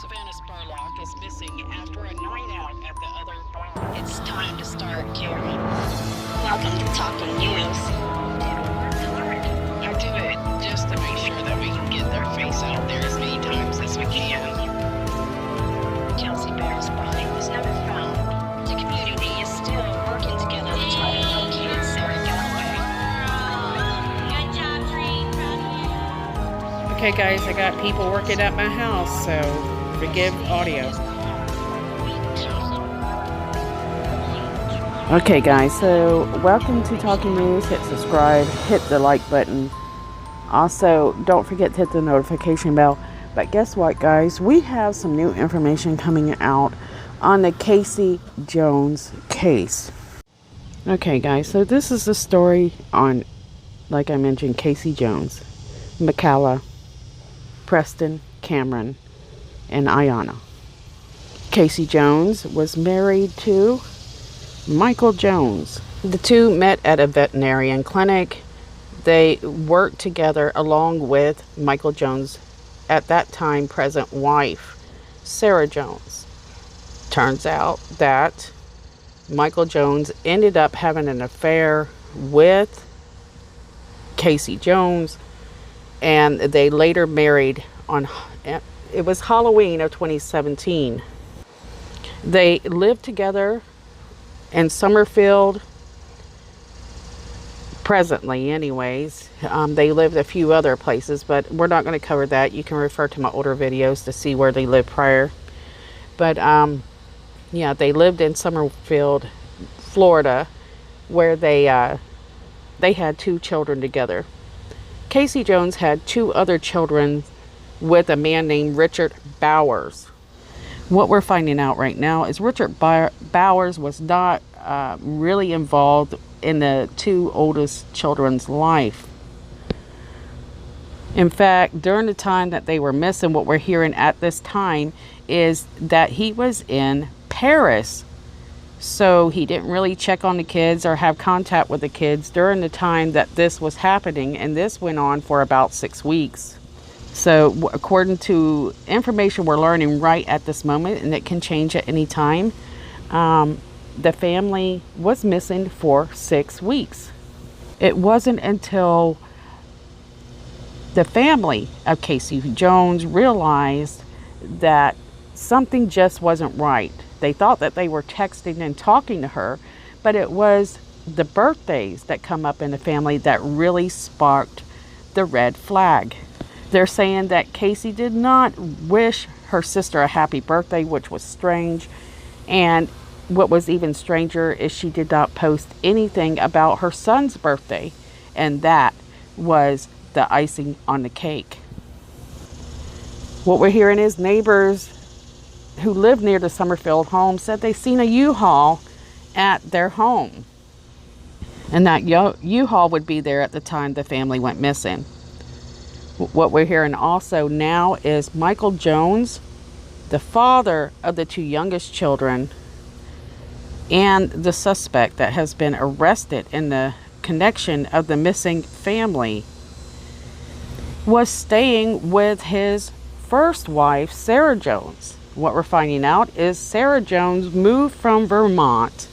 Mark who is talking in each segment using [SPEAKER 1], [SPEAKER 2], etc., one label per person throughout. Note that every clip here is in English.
[SPEAKER 1] Savannah Spurlock is missing after a night out at the other bar. It's time to start caring. Welcome to Talking News. I do it just to make sure that we can get their face out there as many times as we can. Kelsey Barrett's body was never found. The community is still working together to try to locate Sarah Galloway. Good job, Tree.
[SPEAKER 2] Okay guys, I got people working at my house, so forgive audio. Okay guys, so welcome to Talking News. Hit subscribe, hit the like button. Also, don't forget to hit the notification bell. But guess what guys, we have some new information coming out on the Casey Jones case. Okay guys, so this is the story on, like I mentioned, Casey Jones, Michaela, Preston, Cameron, and Ayanna. Casey Jones was married to Michael Jones. The two met at a veterinarian clinic. They worked together along with Michael Jones' at that time present wife, Sarah Jones. Turns out that Michael Jones ended up having an affair with Casey Jones, and they later married on, it was Halloween of 2017. They lived together in Summerfield presently anyways. They lived a few other places, but we're not going to cover that. You can refer to my older videos to see where they lived prior. But yeah, they lived in Summerfield, Florida, where they had 2 children together. Casey Jones had 2 other children with a man named Richard Bowers. What we're finding out right now is Richard Bowers was not really involved in the 2 oldest children's life. In fact, during the time that they were missing, what we're hearing at this time is that he was in Paris. So he didn't really check on the kids or have contact with the kids during the time that this was happening. And this went on for about 6 weeks. So according to information we're learning right at this moment, and it can change at any time, the family was missing for 6 weeks. It wasn't until the family of Casey Jones realized that something just wasn't right. They thought that they were texting and talking to her, but it was the birthdays that come up in the family that really sparked the red flag. They're saying that Casey did not wish her sister a happy birthday, which was strange. And what was even stranger is she did not post anything about her son's birthday. And that was the icing on the cake. What we're hearing is neighbors who live near the Summerfield home said they seen a U-Haul at their home. And that U-Haul would be there at the time the family went missing. What we're hearing also now is Michael Jones, the father of the 2 youngest children, and the suspect that has been arrested in the connection of the missing family, was staying with his first wife, Sarah Jones. What we're finding out is Sarah Jones moved from Vermont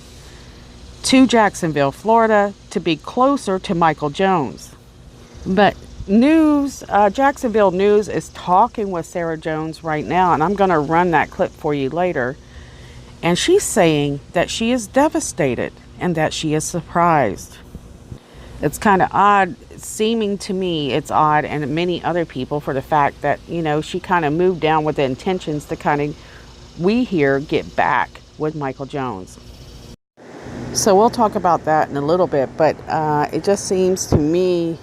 [SPEAKER 2] to Jacksonville, Florida, to be closer to Michael Jones. But Jacksonville News is talking with Sarah Jones right now, and I'm going to run that clip for you later. And she's saying that she is devastated and that she is surprised. It's kind of odd, seeming to me, it's odd, and many other people, for the fact that, you know, she kind of moved down with the intentions to kind of, we hear, get back with Michael Jones. So we'll talk about that in a little bit, but it just seems to me,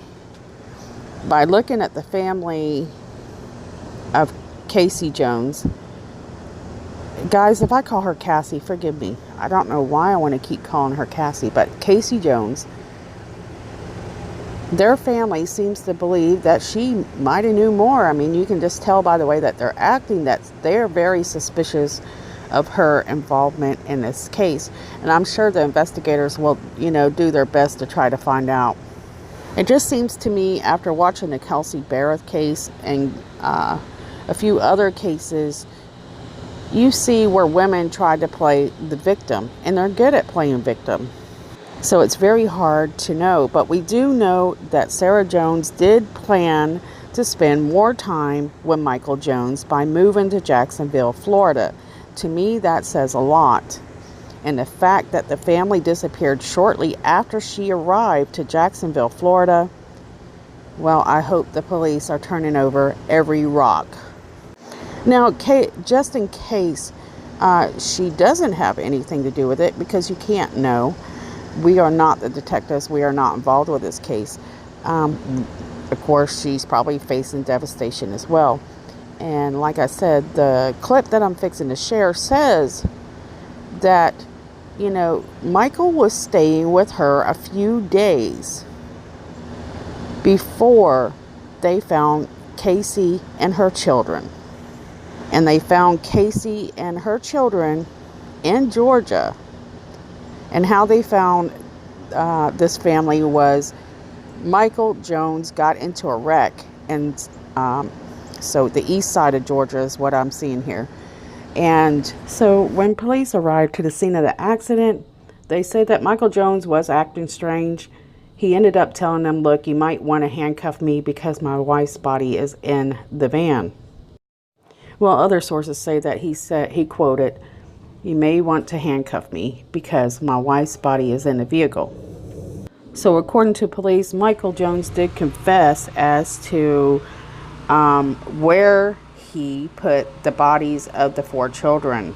[SPEAKER 2] by looking at the family of Casey Jones, guys, if I call her Cassie, forgive me. I don't know why I want to keep calling her Cassie, but Casey Jones, their family seems to believe that she might have knew more. I mean, you can just tell by the way that they're acting that they're very suspicious of her involvement in this case. And I'm sure the investigators will, you know, do their best to try to find out. It just seems to me, after watching the Kelsey Barrett case and a few other cases, you see where women try to play the victim, and they're good at playing victim. So it's very hard to know, but we do know that Sarah Jones did plan to spend more time with Michael Jones by moving to Jacksonville, Florida. To me, that says a lot. And the fact that the family disappeared shortly after she arrived to Jacksonville, Florida, well, I hope the police are turning over every rock. Now, just in case she doesn't have anything to do with it, because you can't know. We are not the detectives. We are not involved with this case. Of course, she's probably facing devastation as well. And like I said, the clip that I'm fixing to share says that, Michael was staying with her a few days before they found Casey and her children. And they found Casey and her children in Georgia. And how they found this family was Michael Jones got into a wreck. And so the east side of Georgia is what I'm seeing here. And so when police arrived to the scene of the accident, they said that Michael Jones was acting strange. He ended up telling them, look, you might want to handcuff me because my wife's body is in the van. Well, other sources say that he quoted, you may want to handcuff me because my wife's body is in the vehicle. So according to police, Michael Jones did confess as to where he put the bodies of the 4 children.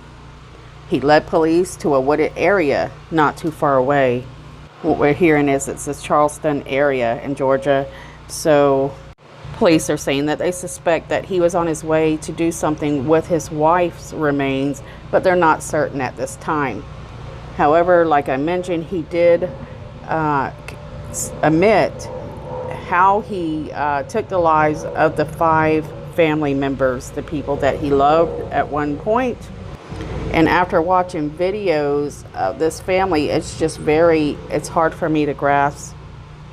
[SPEAKER 2] He led police to a wooded area not too far away. What we're hearing is it's the Charleston area in Georgia. So police are saying that they suspect that he was on his way to do something with his wife's remains, but they're not certain at this time. However, like I mentioned, he did admit how he took the lives of the 5 family members, the people that he loved at one point. And after watching videos of this family, it's hard for me to grasp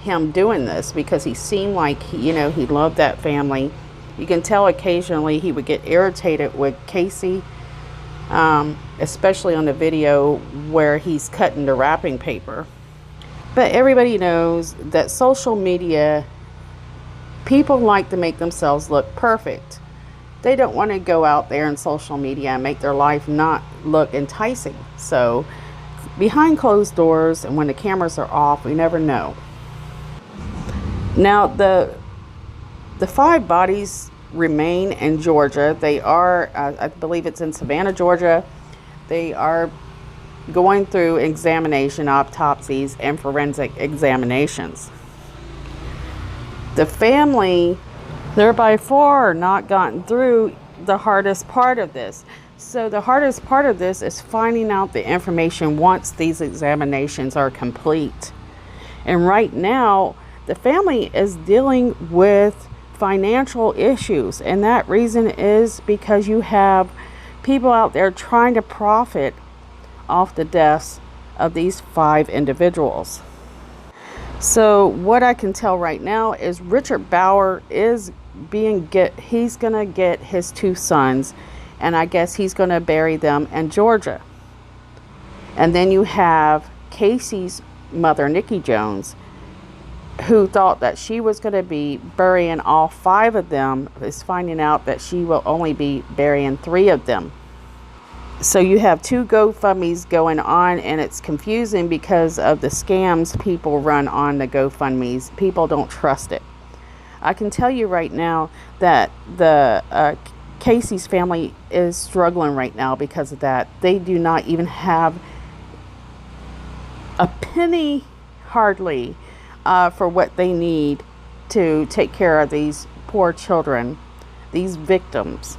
[SPEAKER 2] him doing this, because he seemed like he loved that family. You can tell occasionally he would get irritated with Casey, especially on the video where he's cutting the wrapping paper. But everybody knows that social media, people like to make themselves look perfect. They don't want to go out there in social media and make their life not look enticing. So behind closed doors and when the cameras are off, we never know. Now, the 5 bodies remain in Georgia. They are, I believe it's in Savannah, Georgia. They are going through examination, autopsies, and forensic examinations. The family, they're by far not gotten through the hardest part of this. So the hardest part of this is finding out the information once these examinations are complete. And right now, the family is dealing with financial issues, and that reason is because you have people out there trying to profit off the deaths of these 5 individuals. So what I can tell right now is Richard Bauer is he's gonna get his 2 sons, and I guess he's gonna bury them in Georgia. And then you have Casey's mother, Nikki Jones, who thought that she was going to be burying all 5 of them, is finding out that she will only be burying 3 of them. So you have 2 GoFundMes going on, and it's confusing because of the scams people run on the GoFundMes. People don't trust it. I can tell you right now that the Casey's family is struggling right now because of that. They do not even have a penny, hardly, for what they need to take care of these poor children, these victims.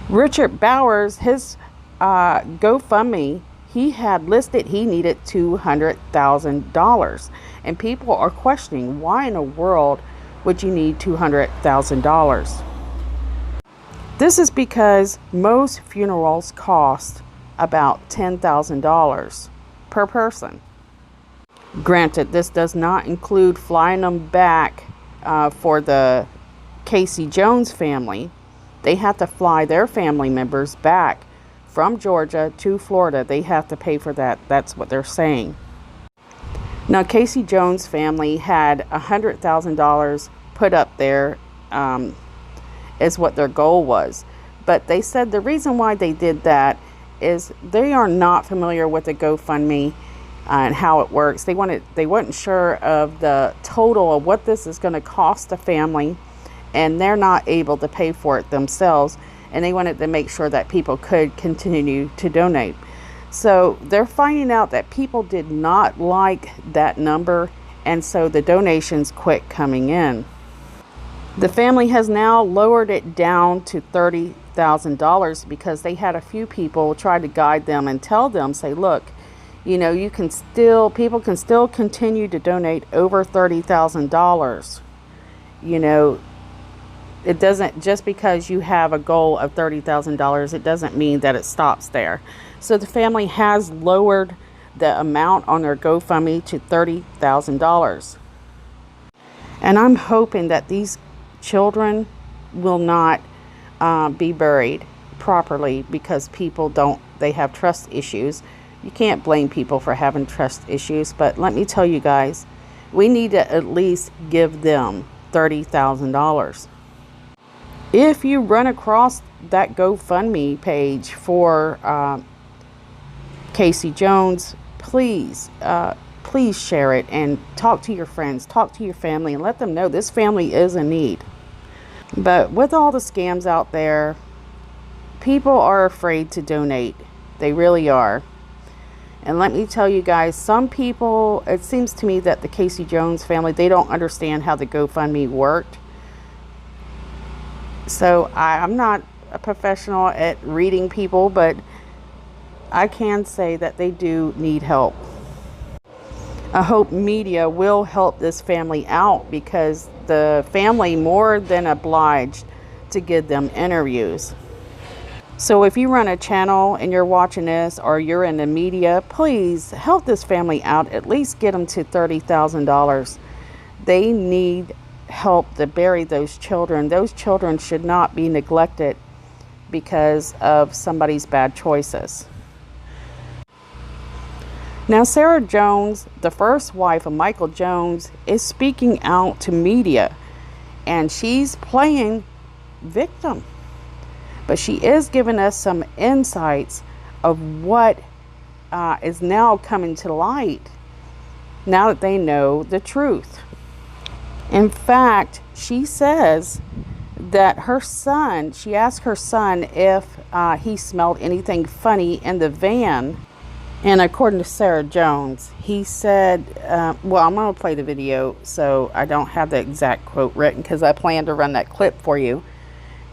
[SPEAKER 2] Richard Bowers, his GoFundMe, he had listed he needed $200,000. And people are questioning, why in the world would you need $200,000? This is because most funerals cost about $10,000 per person. Granted, this does not include flying them back for the Casey Jones family, They have to fly their family members back from Georgia to Florida. They have to pay for that. That's what they're saying. Now, Casey Jones' family had $100,000 put up there as what their goal was. But they said the reason why they did that is they are not familiar with the GoFundMe and how it works. They weren't sure of the total of what this is going to cost the family, and they're not able to pay for it themselves, and they wanted to make sure that people could continue to donate. So they're finding out that people did not like that number, and so the donations quit coming in. The family has now lowered it down to $30,000 because they had a few people try to guide them and tell them, say, look, you know, people can still continue to donate over $30,000. You know, it doesn't, just because you have a goal of $30,000, it doesn't mean that it stops there. So the family has lowered the amount on their GoFundMe to $30,000. And I'm hoping that these children will not be buried properly because they have trust issues. You can't blame people for having trust issues, but let me tell you guys, we need to at least give them $30,000. If you run across that GoFundMe page for Casey Jones, please share it and talk to your friends, talk to your family, and let them know this family is in need. But with all the scams out there, people are afraid to donate. They really are. And let me tell you guys, some people, it seems to me that the Casey Jones family, they don't understand how the GoFundMe worked. So I'm not a professional at reading people, but I can say that they do need help. I hope media will help this family out, because the family more than obliged to give them interviews. So if you run a channel and you're watching this, or you're in the media, please help this family out. At least get them to $30,000. They need help to bury those children. Those children should not be neglected because of somebody's bad choices. Now, Sarah Jones, the first wife of Michael Jones, is speaking out to media, and she's playing victim. But she is giving us some insights of what is now coming to light now that they know the truth. In fact, she says that her son, she asked her son if he smelled anything funny in the van. And according to Sarah Jones, he said, well, I'm going to play the video, so I don't have the exact quote written because I plan to run that clip for you.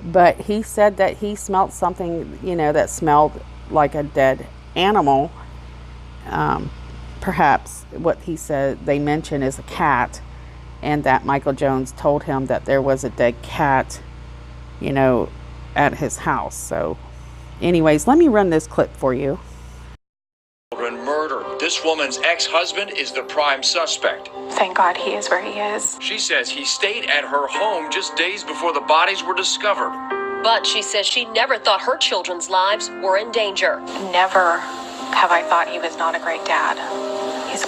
[SPEAKER 2] But he said that he smelled something, you know, that smelled like a dead animal. Perhaps what he said they mentioned is a cat, and that Michael Jones told him that there was a dead cat, you know, at his house. So anyways, let me run this clip for you.
[SPEAKER 3] Murder. This woman's ex-husband is the prime suspect.
[SPEAKER 4] Thank God he is where he is.
[SPEAKER 3] She says he stayed at her home just days before the bodies were discovered.
[SPEAKER 5] But she says she never thought her children's lives were in danger.
[SPEAKER 4] Never have I thought he was not a great dad. He's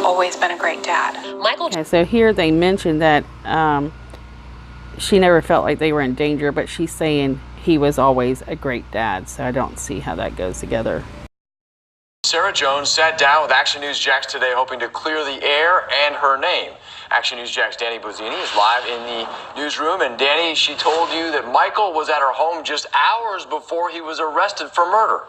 [SPEAKER 4] always been a great dad.
[SPEAKER 2] Okay, so here they mentioned that she never felt like they were in danger, but she's saying he was always a great dad. So I don't see how that goes together.
[SPEAKER 3] Sarah Jones sat down with Action News Jax today, hoping to clear the air and her name. Action News Jax Danny Bozzini is live in the newsroom. And Danny, she told you that Michael was at her home just hours before he was arrested for murder.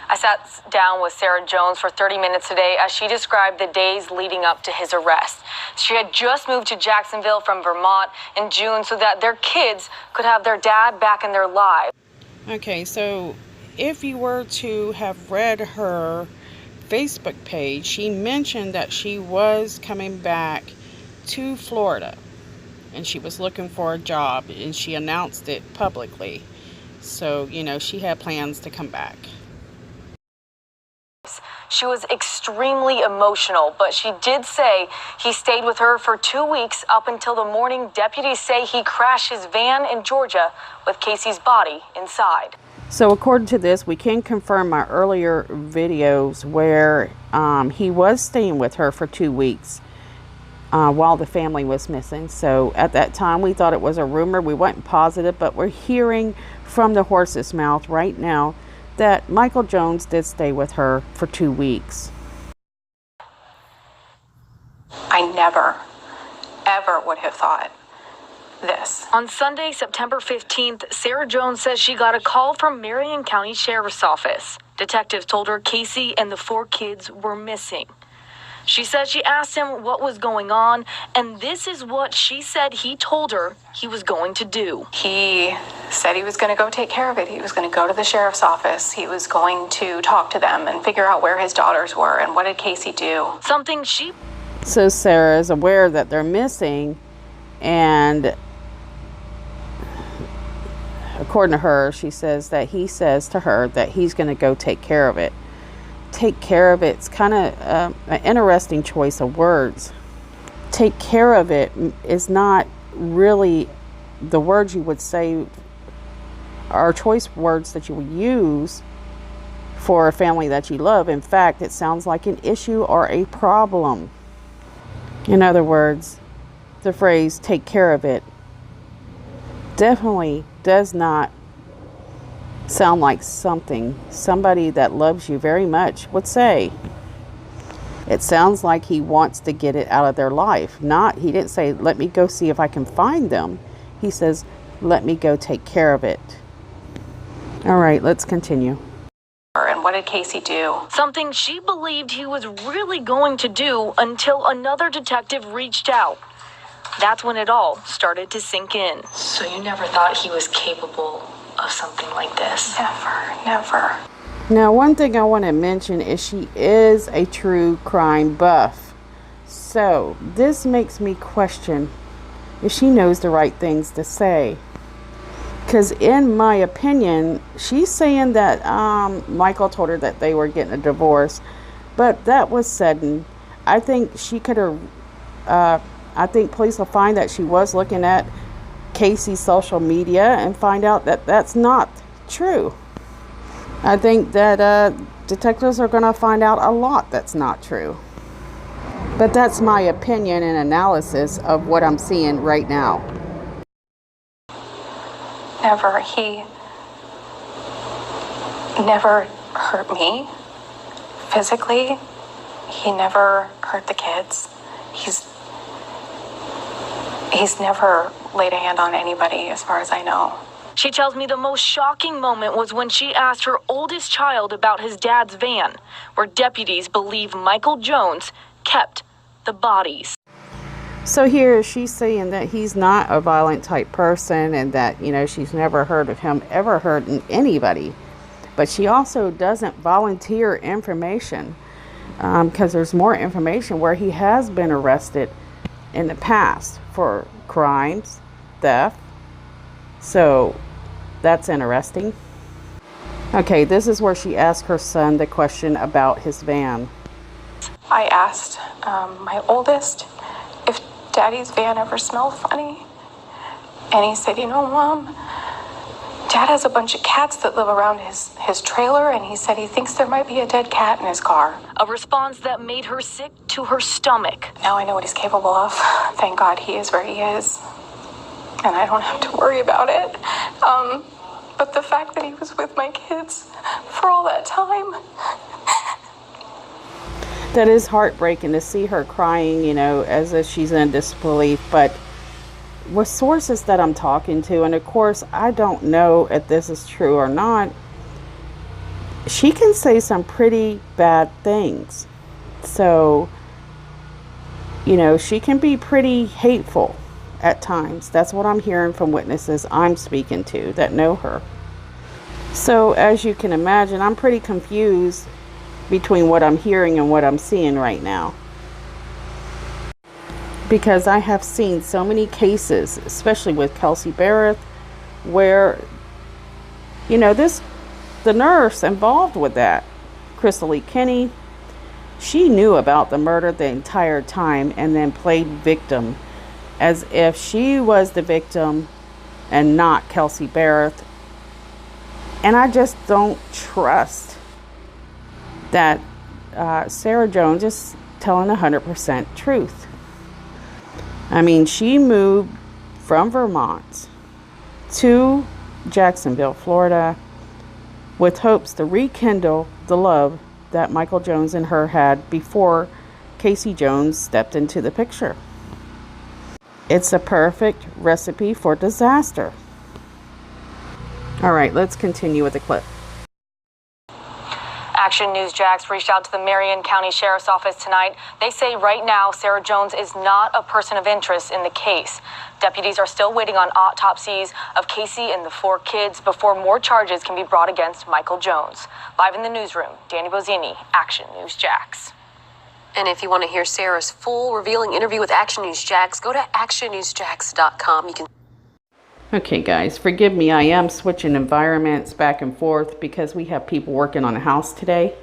[SPEAKER 4] I sat down with Sarah Jones for 30 minutes today as she described the days leading up to his arrest. She had just moved to Jacksonville from Vermont in June so that their kids could have their dad back in their lives.
[SPEAKER 2] Okay, so if you were to have read her Facebook page, she mentioned that she was coming back to Florida and she was looking for a job, and she announced it publicly. So, you know, she had plans to come back.
[SPEAKER 4] She was extremely emotional, but she did say he stayed with her for 2 weeks up until the morning deputies say he crashed his van in Georgia with Casey's body inside.
[SPEAKER 2] So according to this, we can confirm my earlier videos where he was staying with her for 2 weeks while the family was missing. So at that time, we thought it was a rumor. We weren't positive, but we're hearing from the horse's mouth right now that Michael Jones did stay with her for 2 weeks.
[SPEAKER 6] I never, ever would have thought this.
[SPEAKER 4] On Sunday, September 15th, Sarah Jones says she got a call from Marion County Sheriff's Office. Detectives told her Casey and the 4 kids were missing. She says she asked him what was going on, and this is what she said he told her he was going to do.
[SPEAKER 6] He said he was going to go take care of it. He was going to go to the sheriff's office. He was going to talk to them and figure out where his daughters were. And what did Casey do?
[SPEAKER 4] Something she...
[SPEAKER 2] So Sarah is aware that they're missing, and according to her, she says that he says to her that he's going to go take care of it. Take care of it's kind of an interesting choice of words. Take care of it is not really the words you would say are choice words that you would use for a family that you love. In fact, it sounds like an issue or a problem. In other words, the phrase take care of it definitely does not sound like something somebody that loves you very much would say. It sounds like he wants to get it out of their life. He didn't say, let me go see if I can find them. He says, let me go take care of it. All right, let's continue.
[SPEAKER 6] And what did Casey do?
[SPEAKER 4] Something she believed he was really going to do until another detective reached out. That's when it all started to sink in.
[SPEAKER 6] So you never thought he was capable of something like this? Never.
[SPEAKER 2] Now, one thing I want to mention is she is a true crime buff. So this makes me question if she knows the right things to say. Because in my opinion, she's saying that Michael told her that they were getting a divorce. But that was sudden. I think she could have... I think police will find that she was looking at Casey's social media and find out that that's not true. I think that detectives are going to find out a lot that's not true. But that's my opinion and analysis of what I'm seeing right now.
[SPEAKER 6] Never. He never hurt me physically. He never hurt the kids. He's never laid a hand on anybody, as far as I know.
[SPEAKER 4] She tells me the most shocking moment was when she asked her oldest child about his dad's van, where deputies believe Michael Jones kept the bodies.
[SPEAKER 2] So here she's saying that he's not a violent type person and that, you know, she's never heard of him ever hurting anybody. But she also doesn't volunteer information because there's more information where he has been arrested in the past for crimes, theft. So that's interesting. Okay, this is where she asked her son the question about his van.
[SPEAKER 6] I asked my oldest if Daddy's van ever smelled funny. And he said, you know, Mom, Dad has a bunch of cats that live around his trailer, and he said he thinks there might be a dead cat in his car.
[SPEAKER 4] A response that made her sick to her stomach.
[SPEAKER 6] Now I know what he's capable of. Thank God he is where he is. And I don't have to worry about it. But the fact that he was with my kids for all that time.
[SPEAKER 2] That is heartbreaking to see her crying, you know, as if she's in disbelief. But with sources that I'm talking to, and of course, I don't know if this is true or not, she can say some pretty bad things. So, you know, she can be pretty hateful at times. That's what I'm hearing from witnesses I'm speaking to that know her. So, as you can imagine, I'm pretty confused between what I'm hearing and what I'm seeing right now. Because I have seen so many cases, especially with Kelsey Barrett, where, you know, the nurse involved with that, Crystal Lee Kinney, She knew about the murder the entire time and then played victim as if she was the victim and not Kelsey Barrett. And I just don't trust that Sarah Jones is telling 100% truth. I mean, she moved from Vermont to Jacksonville, Florida, with hopes to rekindle the love that Michael Jones and her had before Casey Jones stepped into the picture. It's a perfect recipe for disaster. All right, let's continue with the clip.
[SPEAKER 4] Action News Jax reached out to the Marion County Sheriff's Office tonight. They say right now Sarah Jones is not a person of interest in the case. Deputies are still waiting on autopsies of Casey and the 4 kids before more charges can be brought against Michael Jones. Live in the newsroom, Danny Bozzini, Action News Jax.
[SPEAKER 5] And if you want to hear Sarah's full revealing interview with Action News Jax, go to actionnewsjax.com. You can.
[SPEAKER 2] Okay, guys, forgive me. I am switching environments back and forth because we have people working on a house today.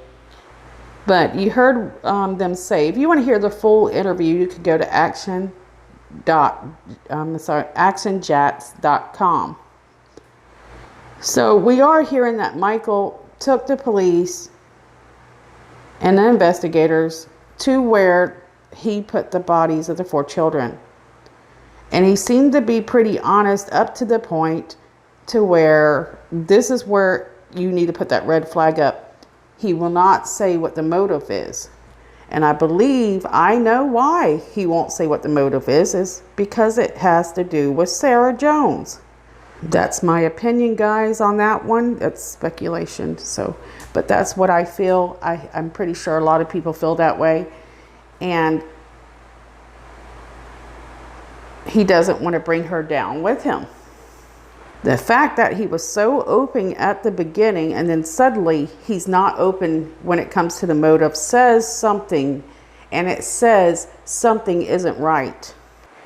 [SPEAKER 2] But you heard them say, if you want to hear the full interview, you could go to actionjax.com. So we are hearing that Michael took the police and the investigators to where he put the bodies of the 4 children. And he seemed to be pretty honest up to the point to where this is where you need to put that red flag up. He will not say what the motive is. And I believe I know why he won't say what the motive is because it has to do with Sarah Jones. That's my opinion, guys, on that one. It's speculation. But that's what I feel. I'm pretty sure a lot of people feel that way. And he doesn't want to bring her down with him. The fact that he was so open at the beginning and then suddenly he's not open when it comes to the motive says something, and it says something isn't right.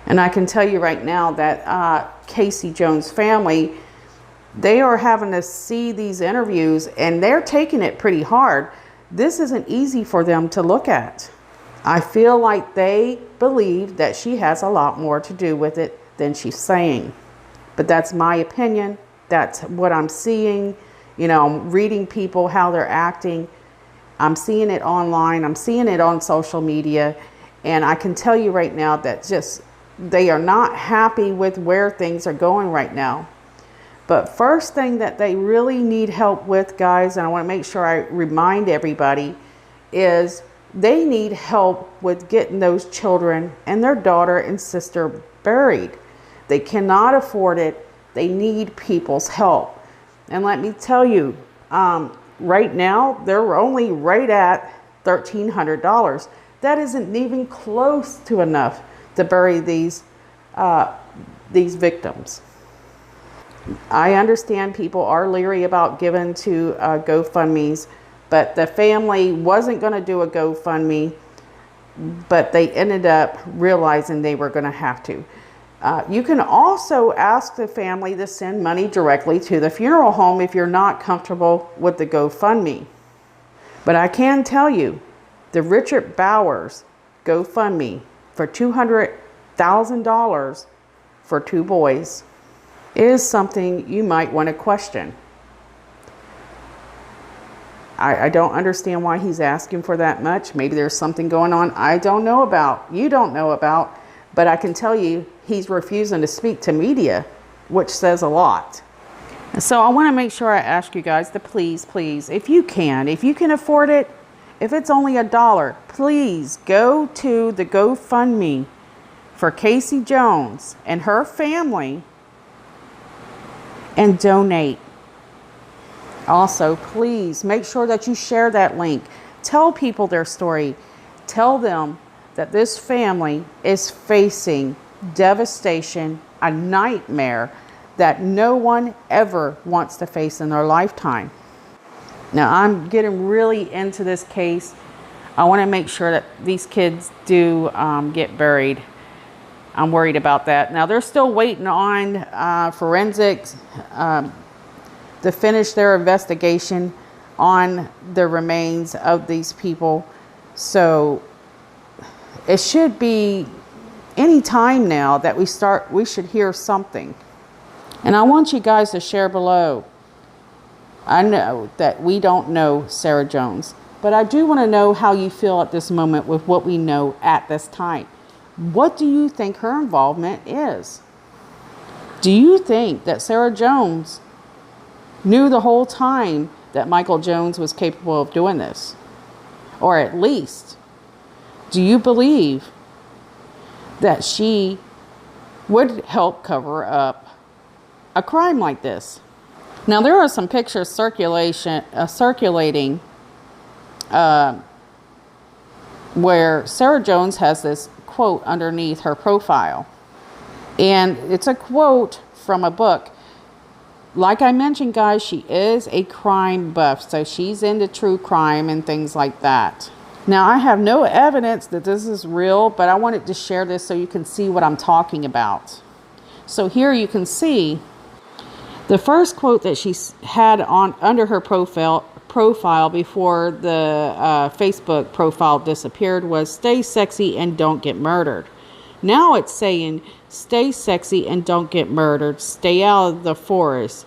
[SPEAKER 2] And I can tell you right now that Casey Jones' family, they are having to see these interviews and they're taking it pretty hard. This isn't easy for them to look at. I feel like they believe that she has a lot more to do with it than she's saying. But that's my opinion. That's what I'm seeing. You know, I'm reading people, how they're acting. I'm seeing it online. I'm seeing it on social media. And I can tell you right now that just they are not happy with where things are going right now. But first thing that they really need help with, guys, and I want to make sure I remind everybody, is they need help with getting those children and their daughter and sister buried. They cannot afford it. They need people's help. And let me tell you, right now, they're only right at $1,300. That isn't even close to enough to bury these victims. I understand people are leery about giving to GoFundMes, but the family wasn't going to do a GoFundMe, but they ended up realizing they were going to have to. You can also ask the family to send money directly to the funeral home if you're not comfortable with the GoFundMe. But I can tell you, the Richard Bowers GoFundMe for $200,000 for 2 boys is something you might want to question. I don't understand why he's asking for that much. Maybe there's something going on I don't know about, you don't know about, but I can tell you he's refusing to speak to media, which says a lot. So I want to make sure I ask you guys to please, if you can afford it, if it's only $1, please go to the GoFundMe for Casey Jones and her family and donate. Also, please make sure that you share that link. Tell people their story. Tell them that this family is facing devastation, a nightmare that no one ever wants to face in their lifetime. Now, I'm getting really into this case. I want to make sure that these kids do get buried. I'm worried about that. Now, they're still waiting on forensics to finish their investigation on the remains of these people. So it should be any time now that we should hear something. And I want you guys to share below. I know that we don't know Sarah Jones, but I do want to know how you feel at this moment with what we know at this time. What do you think her involvement is? Do you think that Sarah Jones knew the whole time that Michael Jones was capable of doing this? Or at least, do you believe that she would help cover up a crime like this? Now, there are some pictures circulating where Sarah Jones has this quote underneath her profile. And it's a quote from a book. Like I mentioned, guys, she is a crime buff. So she's into true crime and things like that. Now, I have no evidence that this is real, but I wanted to share this so you can see what I'm talking about. So here you can see the first quote that she had on under her profile before the Facebook profile disappeared was, "Stay sexy and don't get murdered." Now it's saying, "Stay sexy and don't get murdered. Stay out of the forest.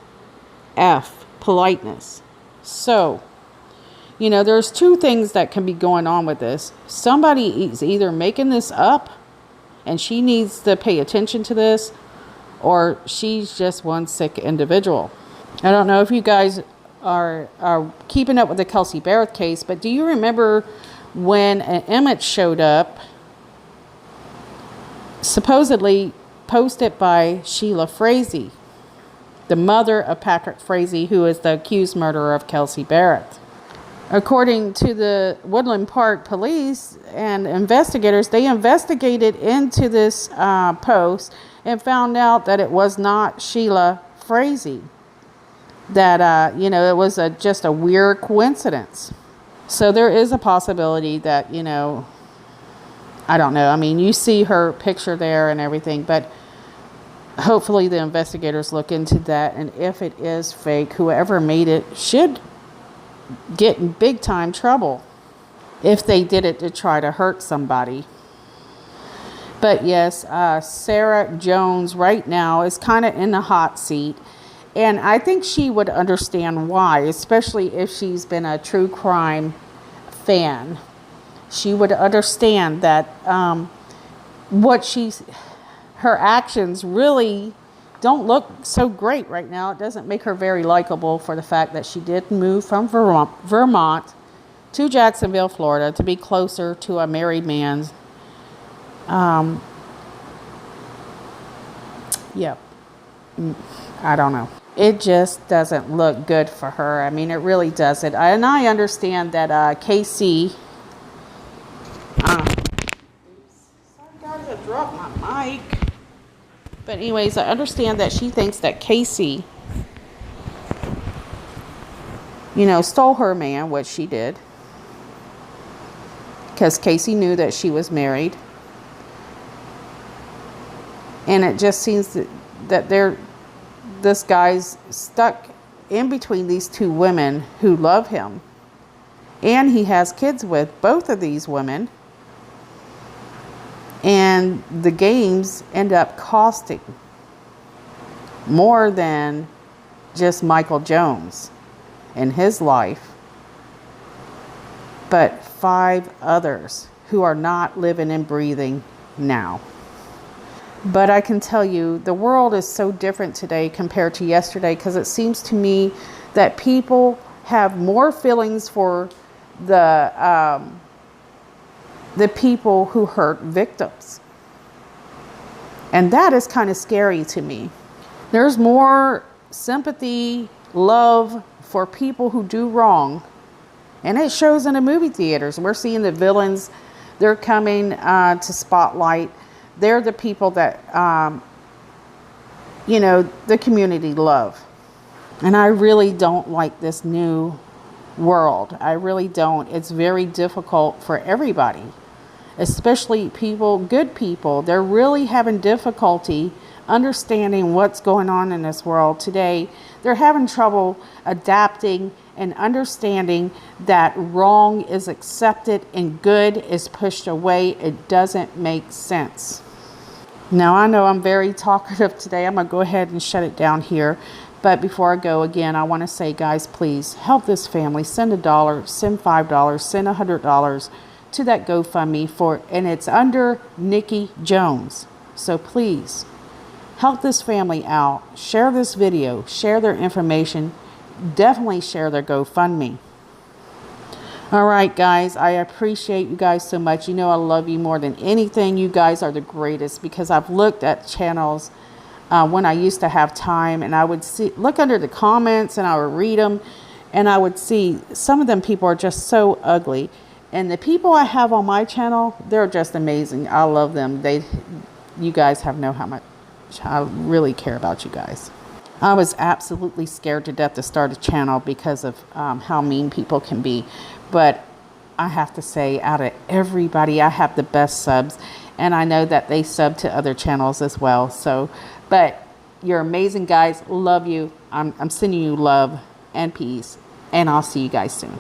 [SPEAKER 2] F, politeness." So, you know, there's two things that can be going on with this. Somebody is either making this up and she needs to pay attention to this, or she's just one sick individual. I don't know if you guys are keeping up with the Kelsey Barrett case, but do you remember when an image showed up, supposedly posted by Sheila Frazee, the mother of Patrick Frazee, who is the accused murderer of Kelsey Barrett? According to the Woodland Park police and investigators, they investigated into this post and found out that it was not Sheila Frazee. That, you know, it was just a weird coincidence. So there is a possibility that, you know, I don't know. I mean, you see her picture there and everything, but hopefully the investigators look into that. And if it is fake, whoever made it should get in big time trouble if they did it to try to hurt somebody. But yes, Sarah Jones right now is kind of in the hot seat. And I think she would understand why, especially if she's been a true crime fan. She would understand that her actions really don't look so great right now. It doesn't make her very likable for the fact that she did move from Vermont to Jacksonville, Florida, to be closer to a married man's. Yep. I don't know. It just doesn't look good for her. I mean, it really doesn't. And I understand that casei. Sorry guys, I dropped my mic. But anyways, I understand that she thinks that casei, you know, stole her man, which she did. Because casei knew that she was married. And it just seems that this guy's stuck in between these two women who love him. And he has kids with both of these women. And the games end up costing more than just Michael Jones and his life, but 5 others who are not living and breathing now. But I can tell you, the world is so different today compared to yesterday, because it seems to me that people have more feelings for the people who hurt victims. And that is kind of scary to me. There's more sympathy, love for people who do wrong. And it shows in the movie theaters. We're seeing the villains. They're coming to spotlight. They're the people that, you know, the community love. And I really don't like this new world. I really don't. It's very difficult for everybody, especially people, good people. They're really having difficulty understanding what's going on in this world today. They're having trouble adapting and understanding that wrong is accepted and good is pushed away. It doesn't make sense. Now, I know I'm very talkative today. I'm going to go ahead and shut it down here. But before I go, again, I want to say, guys, please help this family. Send $1, send $5, send $100 to that GoFundMe and it's under Nikki Jones. So please help this family out. Share this video, share their information, definitely share their GoFundMe. All right, guys, I appreciate you guys so much. You know I love you more than anything. You guys are the greatest, because I've looked at channels when I used to have time, and I would look under the comments and I would read them, and I would see some of them people are just so ugly. And the people I have on my channel, they're just amazing. I love them. You guys have know how much I really care about you guys. I was absolutely scared to death to start a channel because of how mean people can be. But I have to say, out of everybody, I have the best subs. And I know that they sub to other channels as well. So, but you're amazing, guys. Love you. I'm sending you love and peace. And I'll see you guys soon.